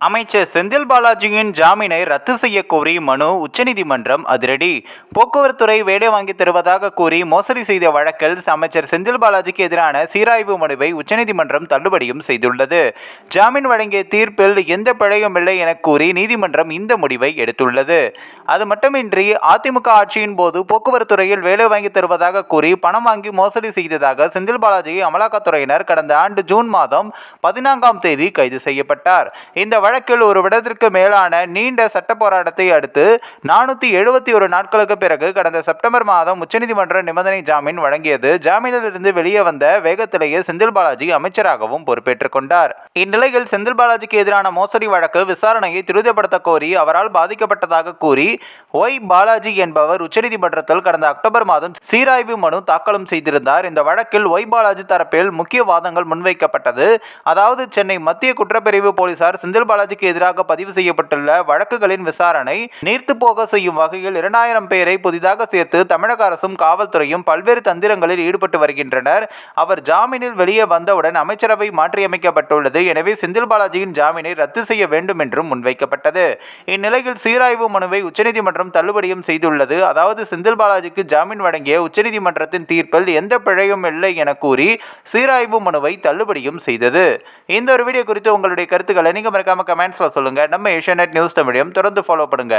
அமைச்சர் செந்தில் பாலாஜியின் ஜாமீனை ரத்து செய்ய கோரி மனு உச்சநீதிமன்றம் அதிரடி. போக்குவரத்துறை வேலை வாங்கி தருவதாக கூறி மோசடி செய்த வழக்கில் அமைச்சர் செந்தில் பாலாஜிக்கு எதிரான சீராய்வு மனுவை உச்சநீதிமன்றம் தள்ளுபடியும் செய்துள்ளது. ஜாமீன் வழங்கிய தீர்ப்பில் எந்த பிழையும் இல்லை என கூறி நீதிமன்றம் இந்த முடிவை எடுத்துள்ளது. அது மட்டுமின்றி அதிமுக ஆட்சியின் போது போக்குவரத்துறையில் வேலை வாங்கி தருவதாக கூறி பணம் வாங்கி மோசடி செய்ததாக செந்தில் பாலாஜி அமலாக்கத்துறையினர் கடந்த ஆண்டு ஜூன் மாதம் 14ஆம் தேதி கைது செய்யப்பட்டார். இந்த வழக்கில் ஒரு வருடத்திற்கு மேலான நீண்ட சட்ட போராட்டத்தை அடுத்து 471 நாட்களுக்கு பிறகு கடந்த செப்டம்பர் மாதம் உச்சநீதிமன்ற நிபந்தனை ஜாமீன் வழங்கியது. ஜாமீனிலிருந்து வெளியே வந்த வேகத்திலேயே செந்தில் பாலாஜி அமைச்சராகவும் பொறுப்பேற்றுக் கொண்டார். இந்நிலையில் செந்தில் பாலாஜிக்கு எதிரான மோசடி வழக்கு விசாரணையை துரிதப்படுத்த கோரி அவரால் பாதிக்கப்பட்டதாக கூறி ஒய் பாலாஜி என்பவர் உச்சநீதிமன்றத்தில் கடந்த அக்டோபர் மாதம் சீராய்வு மனு தாக்கலும் செய்திருந்தார். இந்த வழக்கில் ஒய் பாலாஜி தரப்பில் முக்கிய வாதங்கள் முன்வைக்கப்பட்டது. அதாவது சென்னை மத்திய குற்றப்பிரிவு போலீசார் செந்தில் பாலாஜிக்கு எதிராக பதிவு செய்யப்பட்டுள்ள வழக்குகளின் விசாரணை நீர்த்து போக செய்யும் வகையில் 2000 பேரை புதிதாக சேர்த்து தமிழக அரசும் காவல்துறையும் பல்வேறு தந்திரங்களில் ஈடுபட்டு வருகின்றனர். அவர் ஜாமீனில் வெளியே வந்தவுடன் அமைச்சரவை மாற்றியமைக்கப்பட்டுள்ளது. எனவே செந்தில் பாலாஜியின் ஜாமீனை ரத்து செய்ய வேண்டும் என்றும் முன்வைக்கப்பட்டது. இந்நிலையில் சீராய்வு மனுவை உச்சநீதிமன்றம் தள்ளுபடியும் செய்துள்ளது. அதாவது செந்தில் பாலாஜிக்கு ஜாமீன் வழங்கிய உச்சநீதிமன்றத்தின் தீர்ப்பில் எந்த பிழையும் இல்லை என கூறி சீராய்வு மனுவை தள்ளுபடியும் செய்தது. இந்த ஒரு வீடியோ குறித்து உங்களுடைய கருத்துக்களை நீங்க மறக்காம கமெண்ட்ஸ்ல சொல்லுங்க. நம்ம ஏஷியாநெட் நியூஸ் தமிழையும் தொடர்ந்து ஃபாலோ பண்ணுங்க.